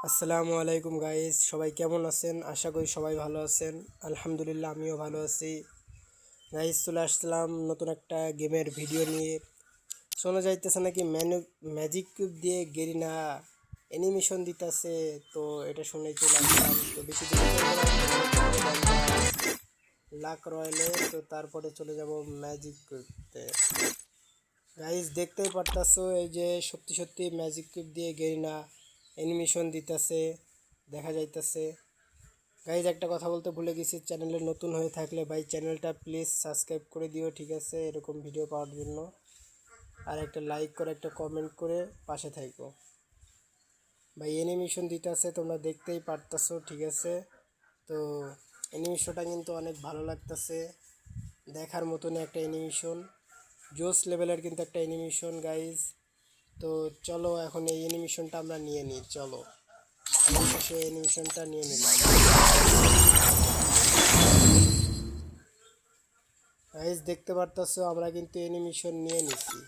আসসালামু আলাইকুম গাইস, সবাই কেমন আছেন? আশা করি সবাই ভালো আছেন। আলহামদুলিল্লাহ আমিও ভালো আছি। গাইস, চলে আসলাম নতুন একটা গেমের ভিডিও নিয়ে। শোনা যাইতেছে নাকি ম্যাজিক কিউব দিয়ে গেরিনা অ্যানিমেশন দিতেছে, তো এটা শুনে চলে আসলাম। তো বেশি দেরি করবো না, লাক রয়্যালে, তো তারপরে চলে যাব ম্যাজিক কিউবতে। গাইস, দেখতেই পারতাছো এই যে সত্যি সত্যি ম্যাজিক কিউব দিয়ে গেরিনা অ্যানিমেশন দিতেছে, দেখা যাইতেছে। গাইজ, একটা কথা বলতে ভুলে গেছি, চ্যানেলে নতুন হয়ে থাকলে ভাই চ্যানেলটা প্লিজ সাবস্ক্রাইব করে দিও, ঠিক আছে, এরকম ভিডিও পাওয়ার জন্য। আর একটা লাইক করে একটা কমেন্ট করে পাশে থাকো ভাই। অ্যানিমেশন দিতে আছে, তোমরা দেখতেই পারতাছো, ঠিক আছে। তো অ্যানিমেশনটা কিন্তু অনেক ভালো লাগতেছে, দেখার মতন একটা অ্যানিমেশন, জোস লেভেলের কিন্তু একটা অ্যানিমেশন গাইজ। তো চলো এখন এই অ্যানিমেশনটা আমরা নিয়ে নিই, চলো সেই অ্যানিমেশনটা নিয়ে নিলাম। গাইস, দেখতে পারতাছো আমরা কিন্তু অ্যানিমেশন নিয়ে নিছি।